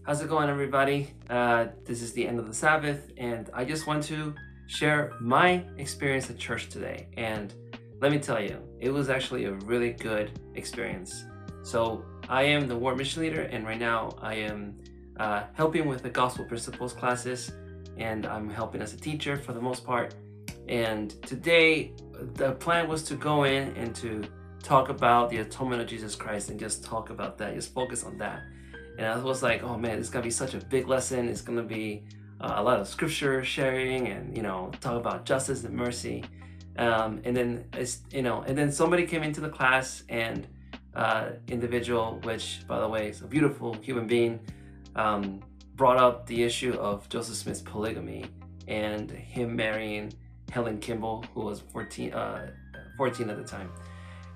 How's it going, everybody? This is the end of the Sabbath, and I just want to share my experience at church today. And let me tell you, it was actually a really good experience. So I am the Ward Mission Leader, and right now I am helping with the Gospel Principles classes, and I'm helping as a teacher for the most part. And today, the plan was to go in and to talk about the atonement of Jesus Christ and just talk about that, just focus on that. And I was like, oh man, it's gonna be such a big lesson. It's gonna be a lot of scripture sharing and, talk about justice and mercy. And then somebody came into the class and individual, which by the way is a beautiful human being, brought up the issue of Joseph Smith's polygamy and him marrying Helen Kimball, who was 14 at the time.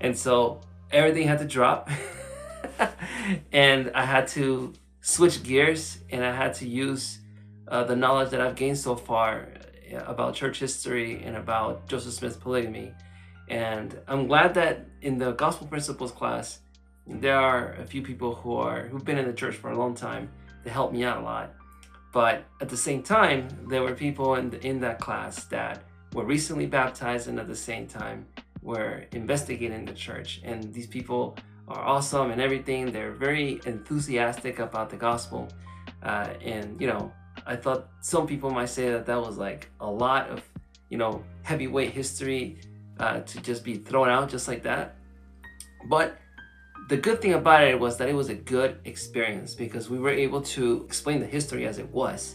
And so everything had to drop. And I had to switch gears, and I had to use the knowledge that I've gained so far about church history and about Joseph Smith's polygamy. And I'm glad that in the Gospel Principles class, there are a few people who've been in the church for a long time to help me out a lot. But at the same time, there were people in that class that were recently baptized and at the same time were investigating the church. And these people are awesome and everything. They're very enthusiastic about the gospel. I thought some people might say that was like a lot of, heavyweight history to just be thrown out just like that. But the good thing about it was that it was a good experience because we were able to explain the history as it was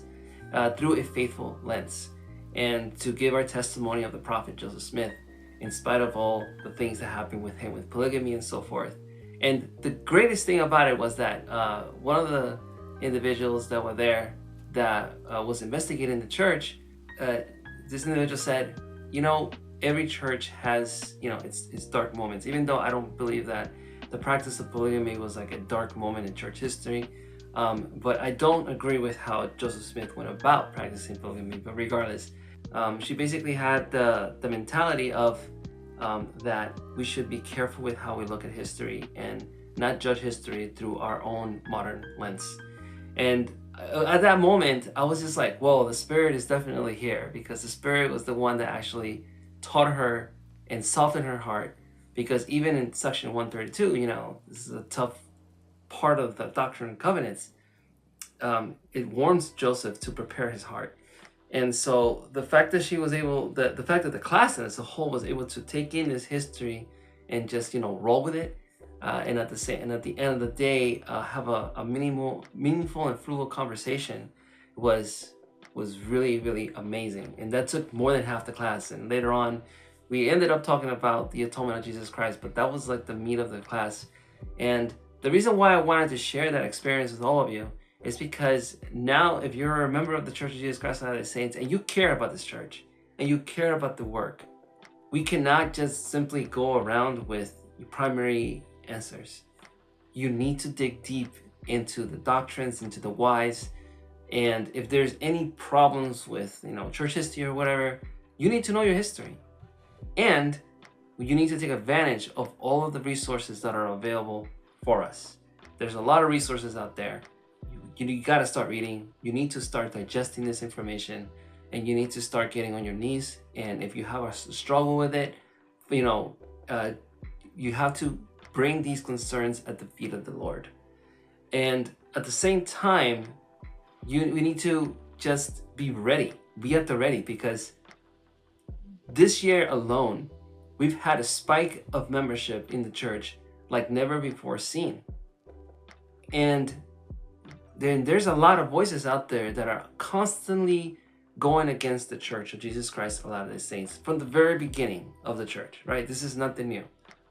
through a faithful lens and to give our testimony of the prophet Joseph Smith in spite of all the things that happened with him with polygamy and so forth. And the greatest thing about it was that one of the individuals that were there that was investigating the church, this individual said, every church has, its dark moments, even though I don't believe that the practice of polygamy was like a dark moment in church history. But I don't agree with how Joseph Smith went about practicing polygamy. But regardless, she basically had the mentality of that we should be careful with how we look at history and not judge history through our own modern lens. And at that moment, I was just like, whoa, the Spirit is definitely here, because the Spirit was the one that actually taught her and softened her heart. Because even in section 132, this is a tough part of the Doctrine and Covenants, it warns Joseph to prepare his heart. And so the fact that she was able, the fact that the class as a whole was able to take in this history and just, roll with it, and at the end of the day, have a meaningful and fruitful conversation was really, really amazing. And that took more than half the class. And later on, we ended up talking about the atonement of Jesus Christ, but that was like the meat of the class. And the reason why I wanted to share that experience with all of you is because now, if you're a member of the Church of Jesus Christ of Latter-day Saints and you care about this church and you care about the work, we cannot just simply go around with primary answers. You need to dig deep into the doctrines, into the whys, and if there's any problems with, church history or whatever, you need to know your history. And you need to take advantage of all of the resources that are available for us. There's a lot of resources out there. You got to start reading. You need to start digesting this information, and you need to start getting on your knees. And if you have a struggle with it, you have to bring these concerns at the feet of the Lord. And at the same time, we need to just be ready. Be at the ready, because this year alone, we've had a spike of membership in the church like never before seen. And then there's a lot of voices out there that are constantly going against the Church of Jesus Christ of Latter-day Saints from the very beginning of the church, right? This is nothing new,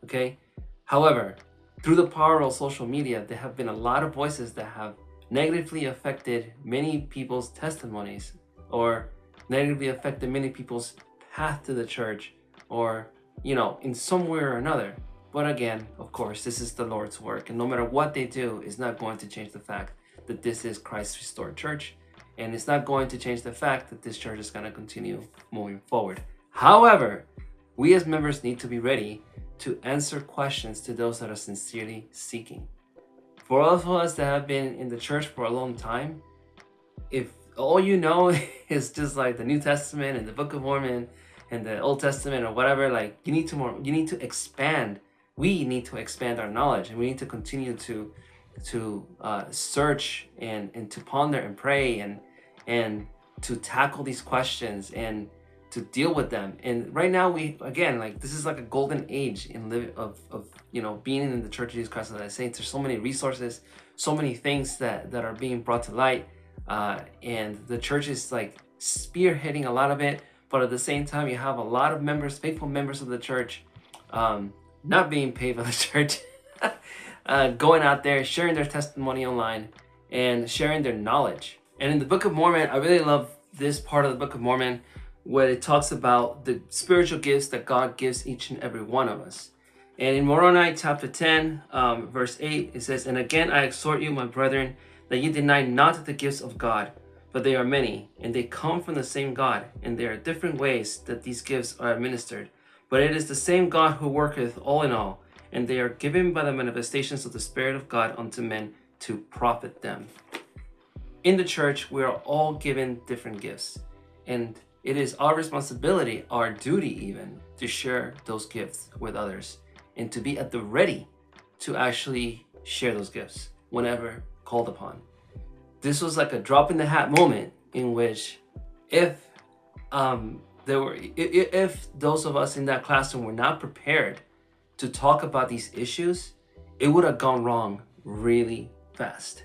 okay? However, through the power of social media, there have been a lot of voices that have negatively affected many people's testimonies, or negatively affected many people's path to the church, or, in some way or another. But again, of course, this is the Lord's work, and no matter what they do, it's not going to change the fact that this is Christ's restored church, and it's not going to change the fact that this church is going to continue moving forward. However, we as members need to be ready to answer questions to those that are sincerely seeking. For all of us that have been in the church for a long time, if all you know is just like the New Testament and the Book of Mormon and the Old Testament or whatever, like you need to expand. We need to expand our knowledge, and we need to continue to search and to ponder and pray and to tackle these questions and to deal with them. And right now, we again, like, this is like a golden age in of being in the Church of Jesus Christ of Latter-day Saints. There's so many resources, so many things that are being brought to light, and the church is like spearheading a lot of it. But at the same time, you have a lot of members, faithful members of the church, not being paid by the church, going out there, sharing their testimony online and sharing their knowledge. And in the Book of Mormon, I really love this part of the Book of Mormon where it talks about the spiritual gifts that God gives each and every one of us. And in Moroni chapter 10, verse 8, it says, "And again I exhort you, my brethren, that ye deny not the gifts of God, but they are many, and they come from the same God, and there are different ways that these gifts are administered. But it is the same God who worketh all in all, and they are given by the manifestations of the Spirit of God unto men to profit them." In the church, we are all given different gifts, and it is our responsibility, our duty even, to share those gifts with others and to be at the ready to actually share those gifts whenever called upon. This was like a drop in the hat moment in which if those of us in that classroom were not prepared to talk about these issues, it would have gone wrong really fast.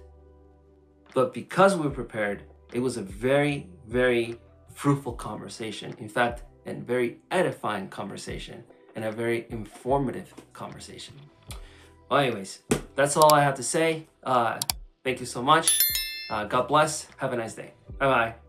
But because we were prepared, it was a very, very fruitful conversation. In fact, a very edifying conversation and a very informative conversation. Well, anyways, that's all I have to say. Thank you so much. God bless. Have a nice day. Bye-bye.